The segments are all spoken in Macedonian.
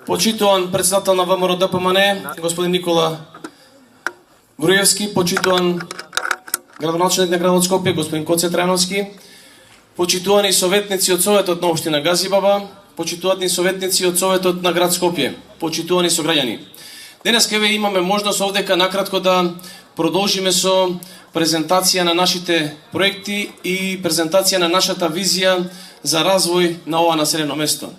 Почитуван председател на ВМРО ДПМН, господин Никола Груевски, почитуван градоначелник на градот Скопје, господин Коце Трајновски, почитувани советници од Советот на општина Газибаба, почитувани советници од Советот на град Скопје, почитувани сограѓани. Денес ве имаме можност овдека накратко да продолжиме со презентација на нашите проекти и презентација на нашата визија за развој на ова населено место.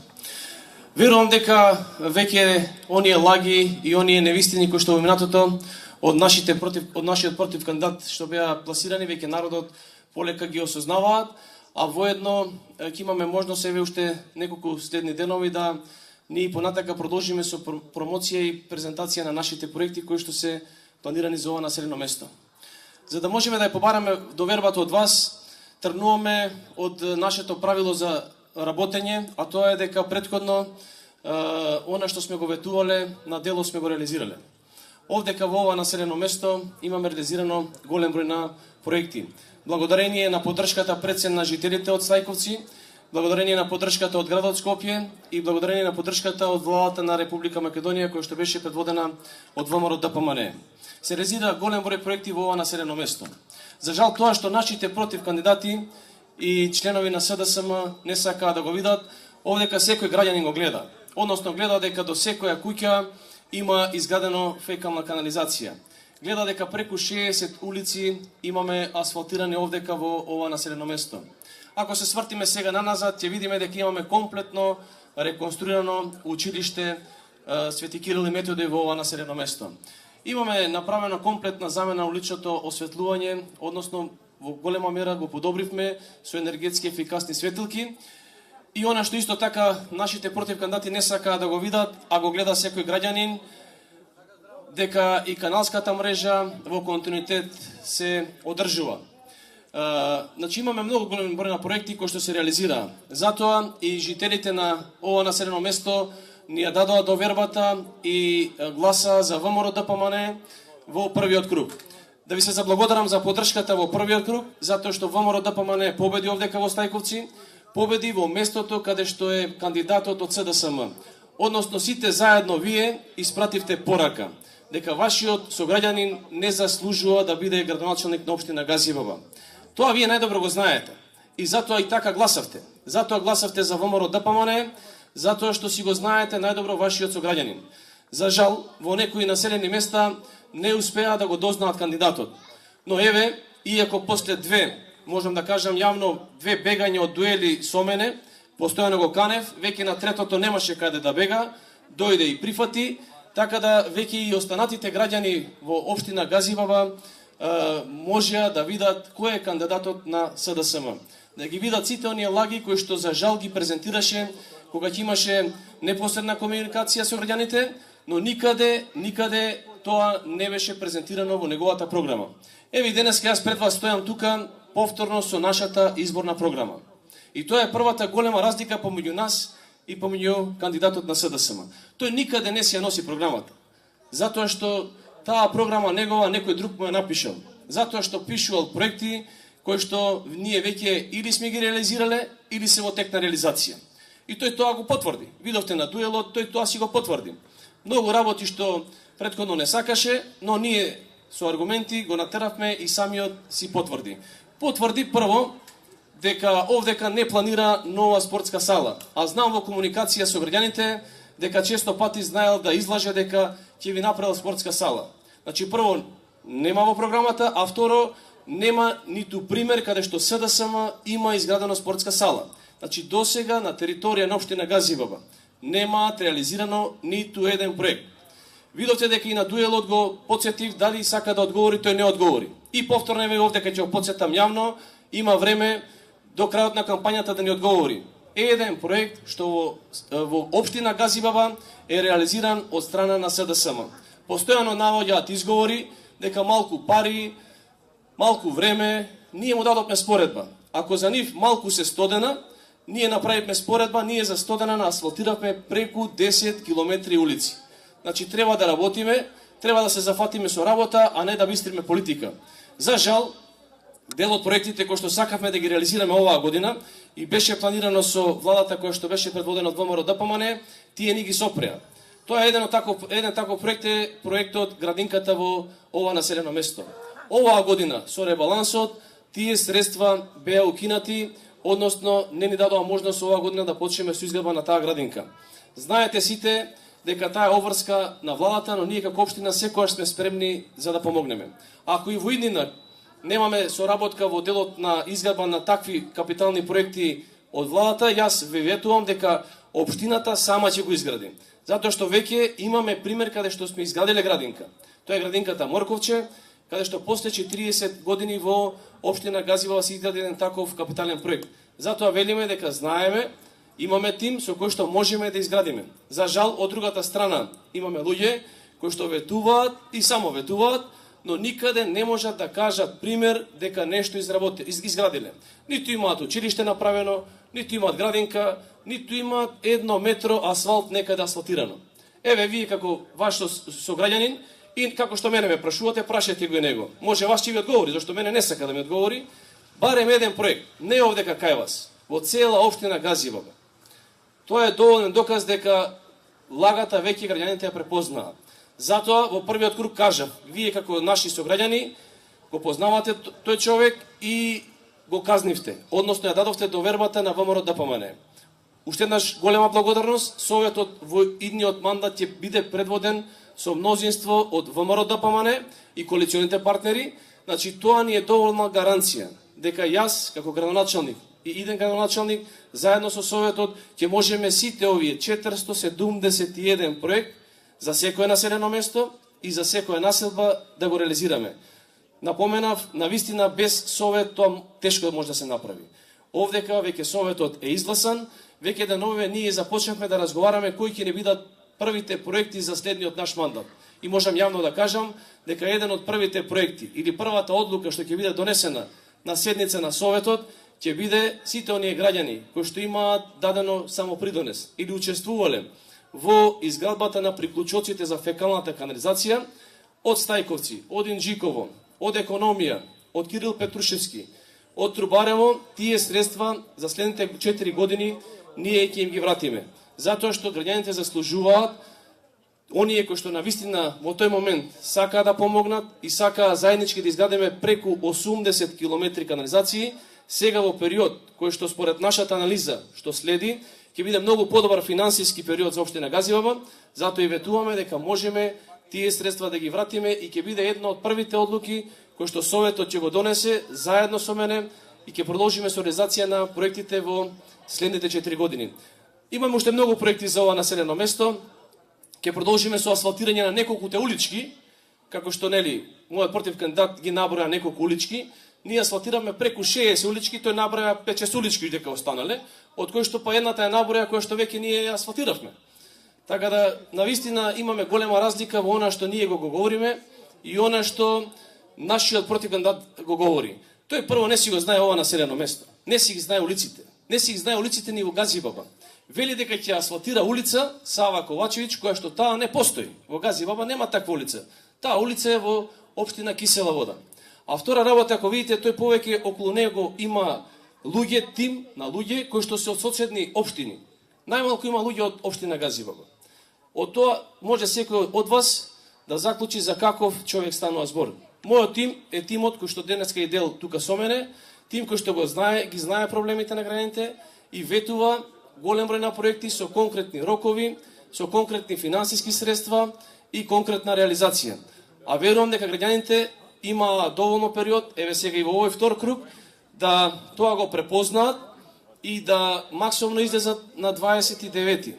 Верувам дека веќе оние лаги и оние невистини кои што во минатото од нашиот против кандидат што беа пласирани, веќе народот полека ги осознаваат, а воедно ќе имаме можност еве уште неколку следни денови да ние понатака продолжиме со промоција и презентација на нашите проекти кои што се планирани за ова населено место. За да можеме да ја побараме довербата од вас, тргнуваме од нашето правило за работење, а тоа е дека претходно она што сме го ветувале на дело сме го реализирале. Овдека во ова населено место имаме реализирано голем број на проекти. Благодарение на поддршката пред на жителите од Стајковци, благодарение на поддршката од градот Скопје и благодарение на поддршката од владата на Република Македонија која што беше предводена од ВМРО ДПМН. Се реализира голем број проекти во ова населено место. За жал тоа што нашите против кандидати и членови на СДСМ не сакаат да го видат, овдека секој граѓанин го гледа. Односно гледа дека до секоја куќа има изградено фекална канализација. Гледа дека преку 60 улици имаме асфалтирани овдека во ова населено место. Ако се свртиме сега наназад, ќе видиме дека имаме комплетно реконструирано училиште Свети Кирил и Методи во ова населено место. Имаме направена комплетна замена уличното осветлување, односно во голема мера го подобривме со енергетски ефикасни светилки. И она што исто така нашите против кандидати не сакаат да го видат, а го гледа секој граѓанин, дека и каналската мрежа во континуитет се одржува. Значи имаме многу голем број на проекти кои што се реализираа. Затоа и жителите на ова населено место ни ја дадоа довербата и гласа за ВМРО ДПМН во првиот круг. Да ви се заблагодарам за поддршката во првиот круг, затоа што ВМРО ДПМН победи овдека во Стајковци, победи во местото каде што е кандидатот од СДСМ. Односно сите заедно вие испративте порака дека вашиот сограѓанин не заслужува да биде градоначелник на општина Газибаба. Тоа вие најдобро го знаете. И затоа и така гласавте. Затоа гласавте за ВМРО ДПМН, затоа што си го знаете најдобро вашиот сограѓанин. За жал, во некои населени места не успеа да го дознаат кандидатот. Но еве, иако после можам да кажам јавно, две бегања од дуели со мене, постојано го канев, веќе на третото немаше каде да бега, дојде и прифати, така да веќе и останатите граѓани во општина Газибаба можеа да видат кој е кандидатот на СДСМ. Да ги видат сите оние лаги кои што за жал ги презентираше кога ќе имаше непосредна комуникација со граѓаните, но никаде тоа не беше презентирано во неговата програма. Еве и денес јас пред вас стојам тука повторно со нашата изборна програма. И тоа е првата голема разлика помеѓу нас и помеѓу кандидатот на СДСМ. Тој никаде не си ја носи програмата. Затоа што таа програма негова некој друг му ја напишал. Затоа што пишувал проекти кои што ние веќе или сме ги реализирале, или се во тек на реализација. И тој тоа го потврди. Видовте на дуелот, тој тоа си го потврди. Многу работи што претходно не сакаше, но ние со аргументи го натеравме и самиот си потврди. Потврди прво дека овдека не планира нова спортска сала, а знам во комуникација со граѓаните дека често пати знаел да излаже дека ќе ви направил спортска сала. Значи прво нема во програмата, а второ нема ниту пример каде што СДСМ има изградена спортска сала. Значи досега на територија на општина Газибаба нема реализирано ниту еден проект. Видовте дека и на дуелот го подсетив дали сака да одговори, тој не одговори. И повторно еве овде ќе го подсетам јавно, има време до крајот на кампањата да ни одговори. Еден проект што во општина Газибаба е реализиран од страна на СДСМ. Постојано навоѓаат изговори дека малку пари, малку време, ние му дадовме споредба. Ако за нив малку се стодена, ние направивме споредба, ние за стодена асфалтиравме преку 10 километри улици. Значи треба да работиме, треба да се зафатиме со работа, а не да бистриме политика. За жал, дел од проектите кои што сакавме да ги реализираме оваа година и беше планирано со владата која што беше предводена од ВМРО ДПМН, тие ни ги сопреа. Тоа е еден таков проект е проектот градинката во ова населено место. Оваа година со ребалансот тие средства беа укинати, односно не ни дадоа можност оваа година да почнеме со изградба на таа градинка. Знаете сите дека таа е обврска на владата, но ние како општина секогаш сме спремни за да помогнеме. Ако и во иднина немаме соработка во делот на изградба на такви капитални проекти од владата, јас ве ветувам дека општината сама ќе го изгради. Затоа што веќе имаме пример каде што сме изградиле градинка. Тоа е градинката Морковче, каде што после 40 години во општина Газивала се изгради еден таков капитален проект. Затоа велиме дека знаеме, имаме тим со кој што можеме да изградиме. За жал, од другата страна имаме луѓе кои што ветуваат и само ветуваат, но никаде не можат да кажат пример дека нешто изградиле. Ниту имаат училиште направено, ниту имаат градинка, ниту имаат 1 метро асфалт некаде асфалтирано. Еве, вие како ваш сограѓанин, и како што мене ме прашувате, прашете го и него. Може вас ќе ви одговори, зашто мене не сака да ми одговори. Барем еден проект, не овдека кај вас, во цела општина Газивала. Тоа е доволен доказ дека лагата веќе граѓаните ја препознаат. Затоа во првиот круг кажав, вие како наши сограѓани го познавате тој човек и го казнивте, односно ја дадовте довербата на ВМРО ДПМН. Уште еднаш голема благодарност, Советот во идниот мандат ќе биде предводен со мнозинство од ВМРО ДПМН и коалиционите партнери. Значи тоа ни е доволна гаранција дека јас како градоначалник и иден градоначалник заедно со Советот ќе можеме сите овие 471 проект за секое населено место и за секоја населба да го реализираме. Напоменав, навистина без Совет тоа тешко може да се направи. Овдека веќе Советот е изгласан, веќе деновиве ние започнавме да разговараме кои ќе не бидат првите проекти за следниот наш мандат. И можам јавно да кажам дека еден од првите проекти или првата одлука што ќе биде донесена на седница на Советот ќе биде сите оние граѓани кои што имаат дадено само придонес или учествувале во изградбата на приклучоците за фекалната канализација од Стајковци, од Инџиково, од Економија, од Кирил Петрушевски, од Трубарево, тие средства за следните 4 години ние ќе им ги вратиме. Затоа што граѓаните заслужуваат, оние кои што навистина во тој момент сакаа да помогнат и сакаа заеднички да изградиме преку 80 километри канализации, сега во период кој што според нашата анализа што следи, ќе биде многу подобар финансиски период за општина Газивала, затоа и ветуваме дека можеме тие средства да ги вратиме и ќе биде една од првите одлуки кои што Советот ќе го донесе заедно со мене и ќе продолжиме со реализација на проектите во следните 4 години. Имаме уште многу проекти за ова населено место. Ќе продолжиме со асфалтирање на неколкуте улички, како што нели мојот против кандидат ги наброја неколку улички. Ние асфалтираме преку 60 улички, тој наброја 5-6 улички дека останале, од кои што па едната е наброја која што веќе ние ја асфалтиравме. Така да навистина имаме голема разлика во она што ние го говориме и она што нашиот против кандидат го говори. Тој прво не си го знае ова населено место. Не си ги знае улиците. Не си ги знае улиците ни во Газибаба. Вели дека ќе асфалтира улица Сава Ковачевиќ, која што таа не постои. Во Газибаба нема таква улица. Таа улица е во општина Кисела Вода. А втора работа, ако видите, тој повеќе околу него има луѓе, тим на луѓе кои што се од соседни општини. Најмалку има луѓе од општина Газибаба. Од тоа може секој од вас да заклучи за каков човек станува збор. Мојот тим е тимот кој што денеска е дел тука со мене, тим кој што го знае, ги знае проблемите на граѓаните и ветува голем број на проекти со конкретни рокови, со конкретни финансиски средства и конкретна реализација. А верувам дека граѓаните има доволно период, еве сега и во овој втор круг, да тоа го препознаат и да максимално излезат на 29-ти.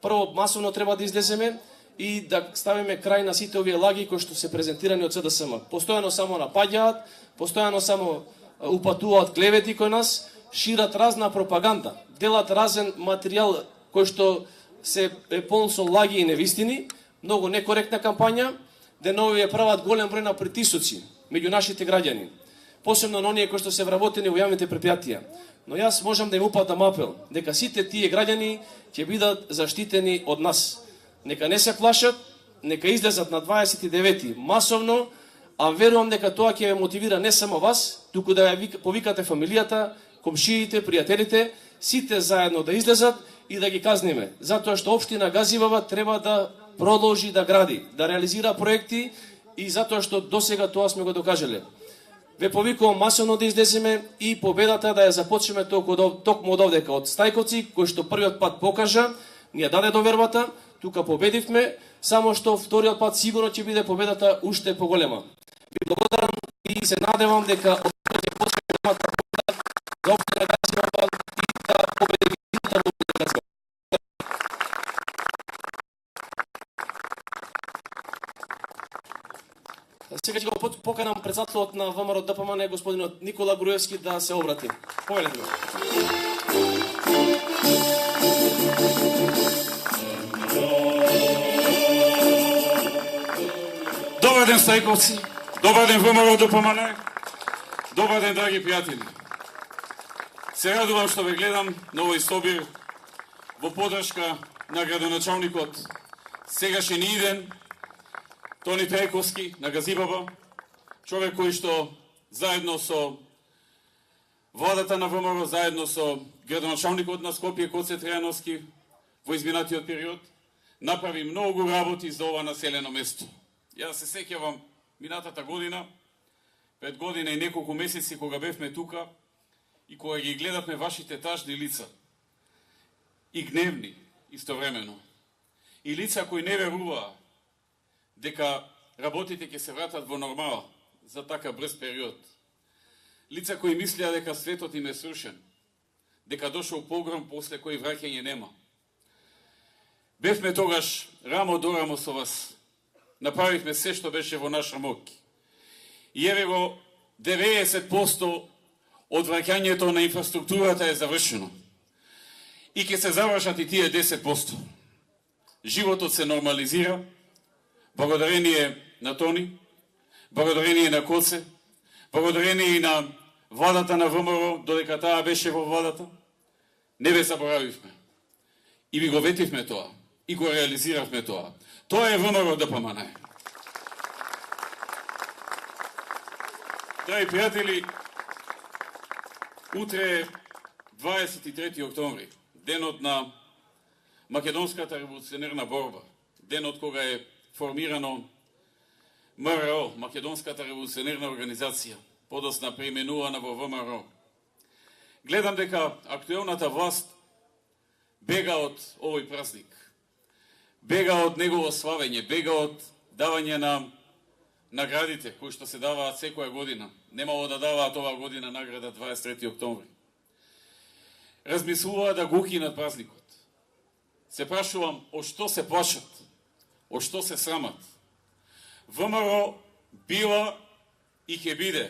Прво, масовно треба да излеземе и да ставиме крај на сите овие лаги кои што се презентирани од СДСМ. Постојано само напаѓаат, постојано само упатуваат клевети кој нас, шират разна пропаганда, делат разен материјал кој што се е полн со лаги и невистини, многу некоректна кампања, денови ја прават голем број на притисоци меѓу нашите граѓани, посебно на оние кои што се вработени во јавните предпријатија. Но јас можам да им упатам апел дека сите тие граѓани ќе бидат заштитени од нас. Нека не се плашат, нека излезат на 29-ти масовно, а верувам дека тоа ќе ве мотивира не само вас, туку да ја повикате фамилијата, комшиите, пријателите, сите заедно да излезат и да ги казниме, затоа што општина Газивава треба да продолжи да гради, да реализира проекти и затоа што досега тоа сме го докажале. Ве повикувам масовно да излеземе и победата да ја започнеме токму од овдека од Стајковци, кој што првиот пат покажа, ни ја даде довербата, тука победивме, само што вториот пат сигурно ќе биде победата уште поголема. Ви благодарам и се надевам дека од ќе почне победа за општина Газивава и да победи Газивава. Сега ќе го поканам председателот на ВМРО ДПМН, господинот Никола Груевски, да се обрати. Повелете го. Добар ден, Стајковци. Добар ден, ВМРО ДПМН. Добар ден, драги пријатели. Се радувам што ве гледам на овој собир во подршка на градоначалникот сегашен иден Тони Трајковски на Газибаба, човек кој што заедно со владата на ВМРО, заедно со градоначалникот на Скопје Коце Трајановски во изминатиот период, направи многу работи за ова населено место. Јас се сеќавам минатата година, пред година и неколку месеци кога бевме тука и кога ги гледавме вашите тажни лица, и гневни истовремено, и лица кои не веруваа дека работите ќе се вратат во нормала за така брз период. Лица кои мислеа дека светот им е срушен, дека дошол погром после кој враќање нема. Бевме тогаш рамо до рамо со вас. Направивме се што беше во наша моќ. И еве го 90% од враќањето на инфраструктурата е завршено. И ќе се завршат и тие 10%. Животот се нормализира, благодарение на Тони, благодарение на Коце, благодарение и на владата на ВМРО, додека таа беше во владата, не ве заборавивме. И ви го ветивме тоа, и го реализиравме тоа. Тоа е ВМРО ДПМН. Драги пријатели, утре 23 октомври, денот на Македонската револуционерна борба, денот кога е формирано ВМРО, Македонската револуционерна организација, подосна преименувана во ВМРО. Гледам дека актуелната власт бега од овој празник. Бега од негово славење, бега од давање на наградите кои што се даваат секоја година. Немало да даваат оваа година награда 23 октомври. Размислуваа да го укинат празникот. Се прашувам, од што се плашат? Од што се срамат? ВМРО била и ќе биде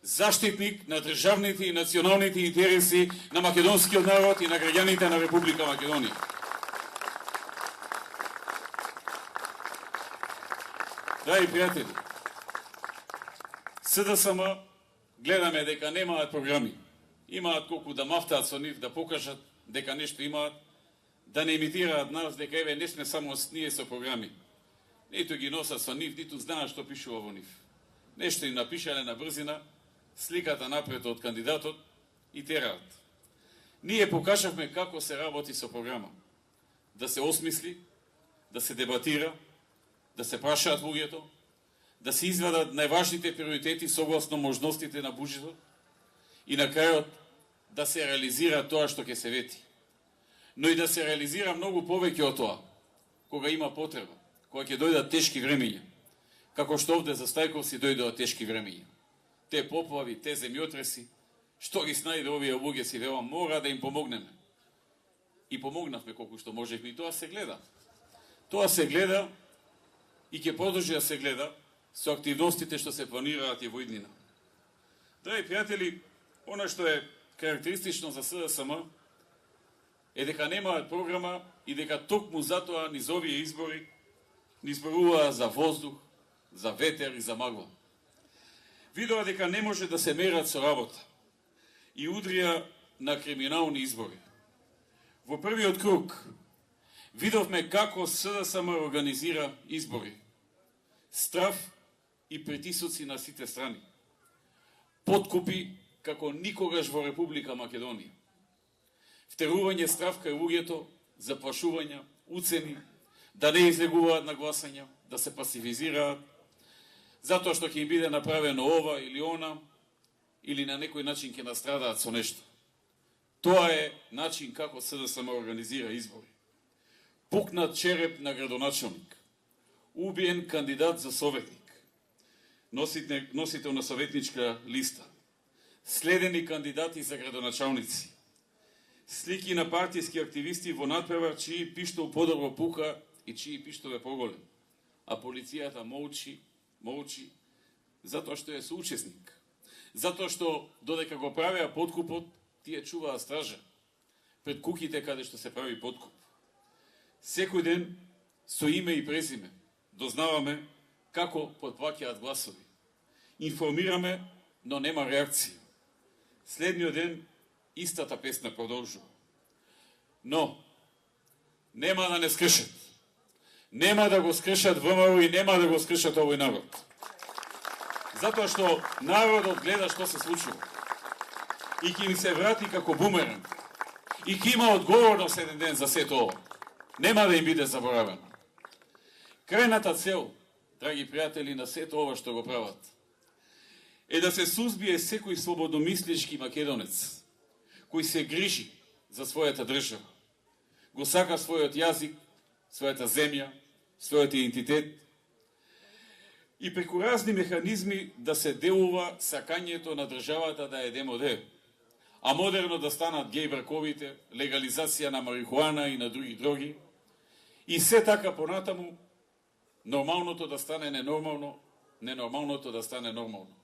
заштитник на државните и националните интереси на македонскиот народ и на граѓаните на Република Македонија. Драги пријатели, СДСМ гледаме дека немаат програми. Имаат колку да мафтаат со нив, да покажат дека нешто имаат, да не имитираат нас, дека еве не сме само ние со програми. Ниту ги носат со нив, ниту знаат што пишува во нив. Нешто им напишале на брзина, сликата напред од кандидатот и тераат. Ние покажавме како се работи со програма. Да се осмисли, да се дебатира, да се прашаат луѓето, да се извадат најважните приоритети согласно можностите на буџетот и на крајот да се реализира тоа што ќе се вети. Но и да се реализира многу повеќе од тоа, кога има потреба, кога ќе дојдат тешки времиња, како што овде за Стајковци дојдоа тешки времиња. Те поплави, те земјотреси, што ги снајде овие луѓе, си велам, мора да им помогнеме. И помогнавме колку што можевме, и тоа се гледа. Тоа се гледа и ќе продолжи да се гледа со активностите што се планираат и во иднина. Драги пријатели, она што е карактеристично за СДСМ е дека немаат програма и дека токму затоа низ овие избори ни зборуваа за воздух, за ветер и за магла. Видоа дека не може да се мерат со работа и удрија на криминални избори. Во првиот круг видовме како СДСМ организира избори. Страв и притисоци на сите страни. Подкупи како никогаш во Република Македонија. Втерување страв кај луѓето заплашувања, уцени, да не излегуваат на гласања, да се пасивизираат, затоа што ќе им биде направено ова или она, или на некој начин ќе настрадаат со нешто. Тоа е начин како СДСМ организира избори. Пукнат череп на градоначалник, убиен кандидат за советник, носител на советничка листа, следени кандидати за градоначалници, слики на партиски активисти во надпревар чии пиштол подобро пука и чии пиштол е поголем, а полицијата молчи, затоа што е соучесник, затоа што додека го правеа подкупот, тие чуваа стража пред куќите каде што се прави подкуп. Секој ден со име и презиме дознаваме како потплаќаат гласови. Информираме, но нема реакција. Следниот ден истата песна продолжува. Но нема да не скршат. Нема да го скршат ВМРО и нема да го скршат овој народ. Затоа што народот гледа што се случува. И ќе им се врати како бумеранг. И ќе има одговорност еден ден за сето ова. Нема да им биде заборавено. Крајната цел, драги пријатели, на сето ова што го прават, е да се сузбие секој слободомислички македонец, кој се грижи за својата држава, го сака својот јазик, својата земја, својот идентитет, и преку разни механизми да се делува сакањето на државата да е демоде, а модерно да станат геј браковите, легализација на марихуана и на други дроги, и се така понатаму, нормалното да стане ненормално, ненормалното да стане нормално.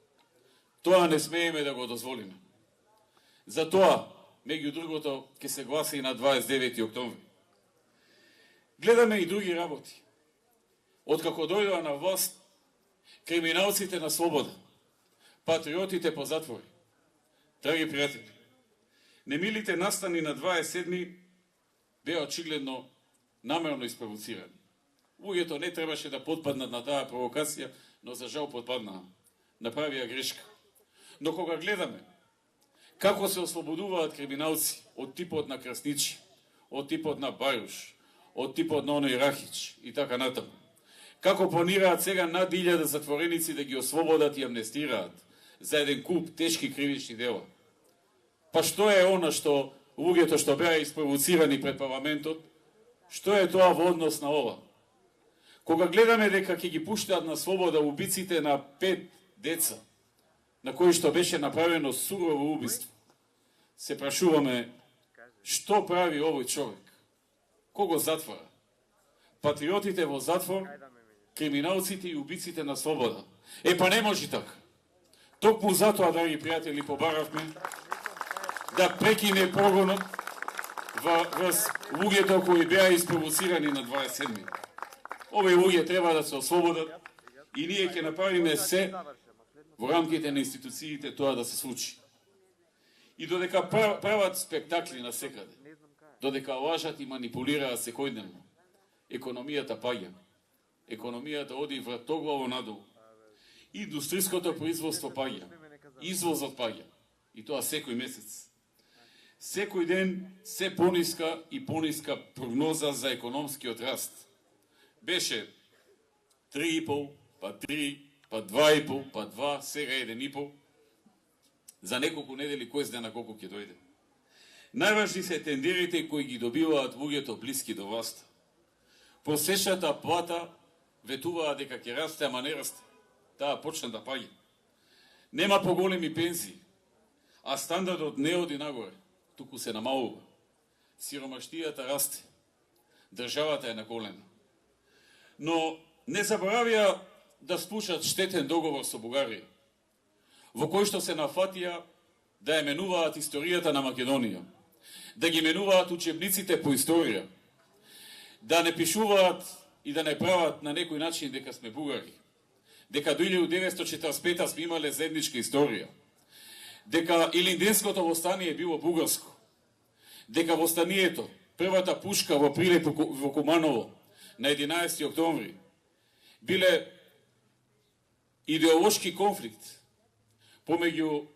Тоа не смееме да го дозволиме. Затоа, меѓу другото, ќе се гласа и на 29 октомври. Гледаме и други работи. Откако дојдоа на власт, криминалците на слобода, патриотите по затвори. Драги пријатели, немилите настани на 27 беа очигледно намерно испровоцирани. Луѓето не требаше да потпаднат на таа провокација, но за жал потпаднаа. Направија грешка. Но кога гледаме како се ослободуваат криминалци од типот на Красничи, од типот на Бајуш, од типот на оној Рахич и така натаму, како планираат сега над 1000 затвореници да ги ослободат и амнестираат за еден куп тешки кривични дела. Па што е она што луѓето што беа испровоцирани пред парламентот, што е тоа во однос на ова? Кога гледаме дека ќе ги пуштаат на слобода убиците на 5 деца, на кои што беше направено сурово убиство, се прашуваме што прави овој човек? Кого затвора? Патриотите во затвор, криминалците и убиците на слобода. Па не може така. Токму затоа, драги пријатели, побаравме да прекине прогонот врз луѓето кои беа испровоцирани на 27. Овие луѓе треба да се ослободат и ние ќе направиме се во рамките на институциите тоа да се случи. И додека прават спектакли на секаде, додека лажат и манипулираат секојдневно, економијата паѓа. Економијата оди вратоглаво надолу. Индустриското производство паѓа. Извозот паѓа. И тоа секој месец. Секој ден се пониска и пониска прогноза за економскиот раст. Беше 3,5, па 3, па 2,5, па 2, сега 1,5. За неколку недели кој знае на колку ќе дојде. Најважни се тендерите кои ги добиваат луѓето блиски до власта. Просечната плата ветуваа дека ќе расте, ама не расте. Таа почна да паѓа. Нема поголеми пензии, а стандардот не оди нагоре, туку се намалува. Сиромаштијата расте. Државата е на колена. Но не заборавија да склучат штетен договор со Бугарија, во кој што се нафатија да ја менуваат историјата на Македонија, да ги менуваат учебниците по историја, да не пишуваат и да не прават на некој начин дека сме бугари, дека до 1945 сме имале заедничка историја, дека Илинденското востание било бугарско, дека востанието, првата пушка во Прилеп во Куманово на 11 октомври биле идеолошки конфликт помеѓу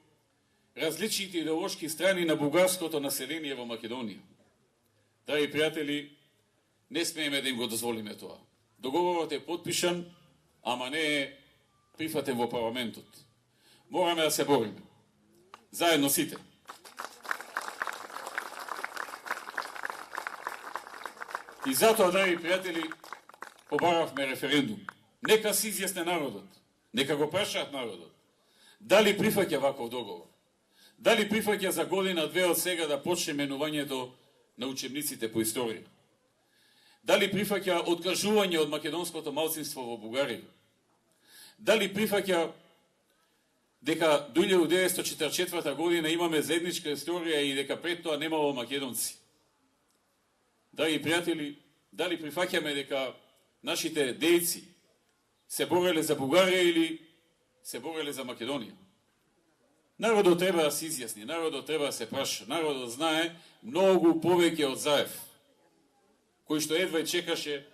различните идеолошки страни на бугарското население во Македонија. Драги пријатели, не смееме да им го дозволиме тоа. Договорот е потпишан, ама не е прифатен во парламентот. Мораме да се бориме. Заедно сите. И затоа, драги пријатели, побаравме референдум. Нека се изјасне народот. Нека го прашаат народот. Дали прифаќа ваков договор? Дали прифаќа за година-две од сега да почне менувањето на учебниците по историја? Дали прифаќа откажување од македонското малцинство во Бугарија? Дали прифаќа дека до 1944 година имаме заедничка историја и дека пред тоа немало македонци? Драги пријатели, дали прифаќаме дека нашите дејци се бореле за Бугарија или се бореле за Македонија? Народот треба да се изјасни, народот треба да се праша, народот знае многу повеќе од Заев, кој што едва чекаше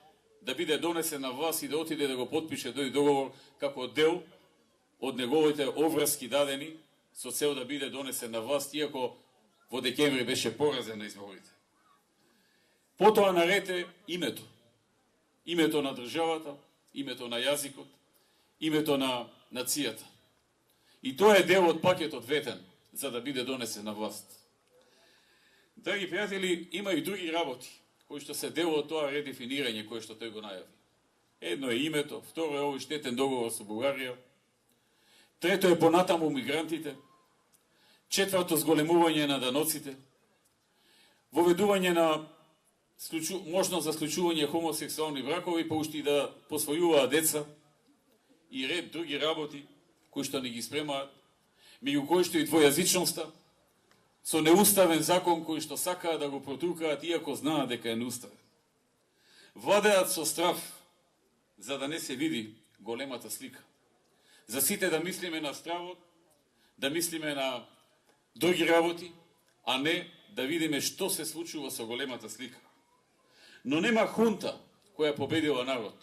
да биде донесен на власт и да отиде да го потпише тој договор како дел од неговите обврски дадени со цел да биде донесен на власт, иако во декември беше поразен на изборите. Потоа нарете името. Името на државата, името на јазикот, името на нацијата. И тоа е дел од пакетот ветен, за да биде донесен на власт. Драги пријатели, има и други работи, кои што се дел од тоа редефинирање кој што тој го најави. Едно е името, второ е овој штетен договор со Бугарија, трето е понатаму мигрантите, четврто зголемување на даноците, воведување на можност за склучување хомосексуални бракови, па уште и да посвојуваат деца и ред други работи кои што не ги спремаат, меѓу кои што и двојазичноста, со неуставен закон кој што сакаат да го протуркаат, иако знаат дека е неуставен. Владеат со страв, за да не се види големата слика. За сите да мислиме на стравот, да мислиме на други работи, а не да видиме што се случува со големата слика. Но нема хунта која победила народ.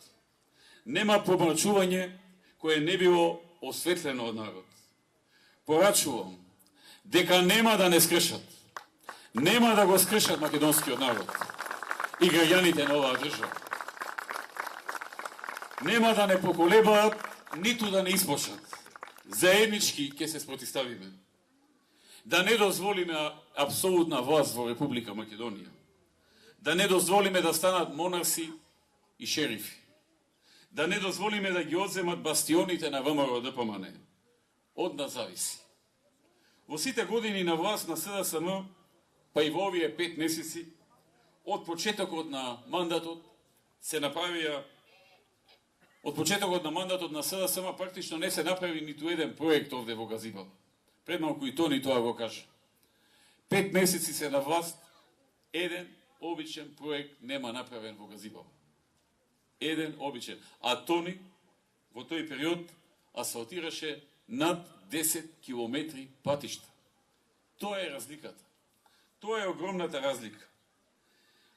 Нема помрачување кое не било осветлено од народ. Порачувам дека нема да не скршат. Нема да го скршат македонскиот народ и граѓаните на оваа држава. Нема да не поколебаат, ниту да не испошат. Заеднички ќе се спротиставиме. Да не дозволиме апсолутна власт во Република Македонија. Да не дозволиме да станат монарси и шерифи. Да не дозволиме да ги одземат бастионите на ВМРО ДПМН. Од нас зависи. Во сите години на власт на СДСМ, па и во овие 5 месеци, од почетокот на мандатот се направија, од почетокот на мандатот на СДСМ практично не се направи ниту еден проект овде во Газибала. Пред малку и Тони тоа го кажа. 5 месеци се на власт, еден обичен проект нема направен во Газибала. Еден обичен. А Тони во тој период асфалтираше над 10 километри патишта. Тоа е разликата. Тоа е огромната разлика.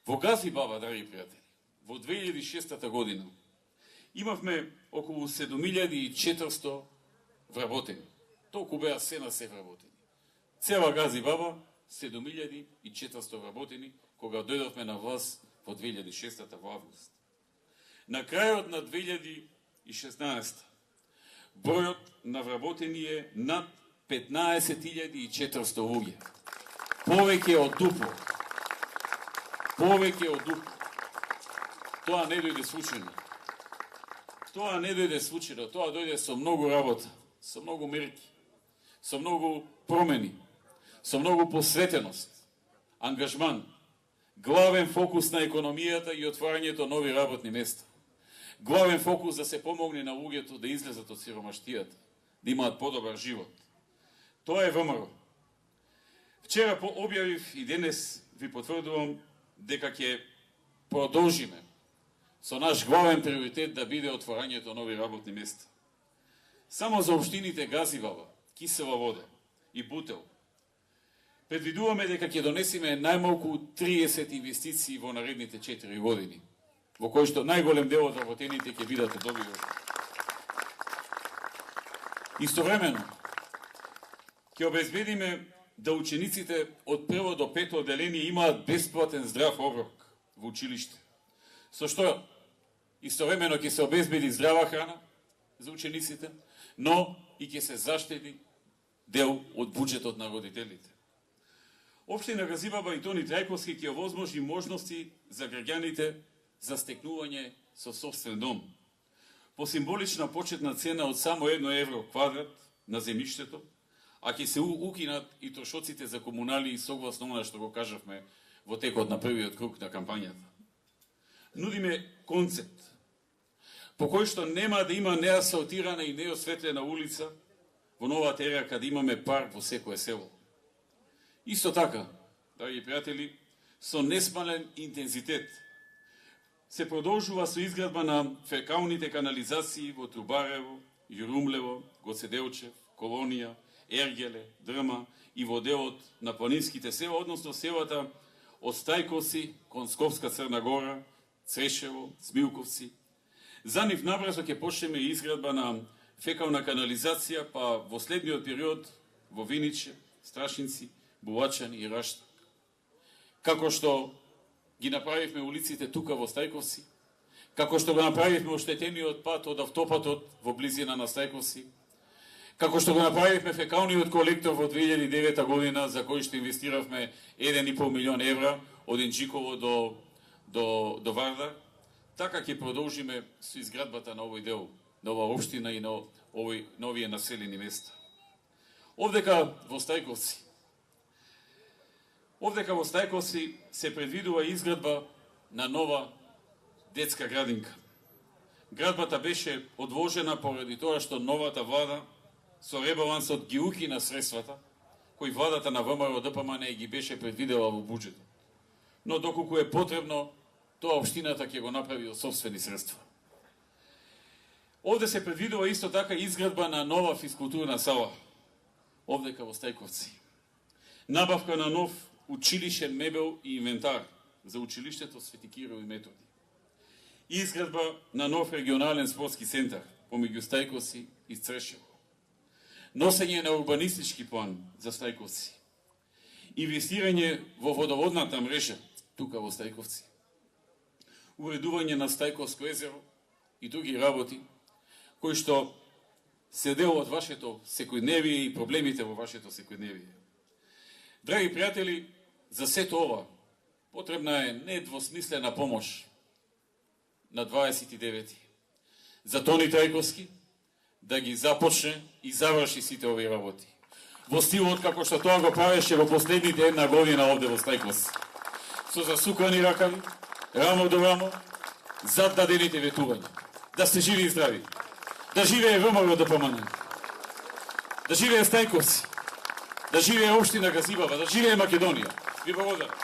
Во Газибала, драги пријатели, во 2006 година имавме околу 7400 вработени. Толку беа се на се вработени. Цела Газибала 7400 вработени кога дојдовме на власт во 2006 во август. На крајот на 2016 бројот на вработени е над 15.400 луѓе. Повеќе од дупло. Повеќе од дупло. Тоа не дојде случајно. Тоа не дојде случајно, тоа дојде со многу работа, со многу мерки, со многу промени, со многу посветеност, ангажман, главен фокус на економијата и отварањето нови работни места. Главен фокус да се помогне на луѓето да излезат од сиромаштијата, да имаат подобар живот. Тоа е ВМРО. Вчера објавив и денес ви потврдувам дека ќе продолжиме со наш главен приоритет да биде отворањето нови работни места. Само за општините Газибала, Кисела Вода и Бутел предвидуваме дека ќе донесиме најмалку 30 инвестиции во наредните 4 години, во кои што најголем дел од вработените ќе бидат од овие општини. Истовремено ќе обезбедиме да учениците од прво до пето одделение имаат бесплатен здрав оброк во училиште. Со што истовремено ќе се обезбеди здрава храна за учениците, но и ќе се заштеди дел од буџетот на родителите. Општина Газибаба и Тони Трајковски ќе овозможи можности за граѓаните за стекнување со собствен дом. По символична почетна цена од само 1 евро квадрат на земјиштето, а ќе се укинат и трошоците за комунали согласно она што го кажавме во текот на првиот круг на кампањата. Нудиме концепт по кој што нема да има неасфалтирана и неосветлена улица во новата ера каде имаме парк во секое село. Исто така, драги пријатели, со несмален интензитет се продолжува со изградба на фекалните канализации во Трубарево, Јурумлево, Гоцеделчев, Колонија, Ергеле, Дрма и во делот на планинските села, односно селата од Стајковци, Консковска Црна Гора, Црешево, Смилковци. За нив набрзо ќе почнеме изградба на фекална канализација, па во следниот период во Виниче, Страшници, Булачани и Раштак. Како што ги направивме улиците тука во Стајковци, како што го направивме оштетениот пат од автопатот во близина на Стајковци, како што го направивме фекалниот колектор во 2009 година, за кој што инвестиравме 1,5 милион евра од Енџиково до Вардар, така ќе продолжиме со изградбата на овој дел, на оваа општина и на овие населени места. Овдека во Стајковци се предвидува изградба на нова детска градинка. Градбата беше одложена поради тоа што новата влада со ребалансот ги укина средствата кои владата на ВМРО ДПМН ги беше предвидела во буџетот. Но доколку е потребно, тоа општината ќе го направи од собствени средства. Овде се предвидува исто така изградба на нова физкултурна сала, овдека во Стајковци. Набавка на нов училишен мебел и инвентар за училиштето Свети Кирил и Методи. Изградба на нов регионален спортски центар помеѓу Стајковци и Црешево. Носење на урбанистички план за Стајковци. Инвестирање во водоводната мрежа тука во Стајковци. Уредување на Стајковско езеро и други работи кои што се дел од вашето секојдневие и проблемите во вашето секојдневие. Драги пријатели, за сето ова потребна е недвосмислена помош на 29. За Тони Трајковски да ги започне и заврши сите овие работи. Во стилот како што тоа го правеше во последните 1 година овде во Стајковци. Со засукани ракави, рамо до рамо, зад дадените ветувања. Да сте живи и здрави. Да живее ВМРО ДПМН. Да живее Стајковци. Да живее општина Газибаба. Да живее Македонија. Ви благодарам.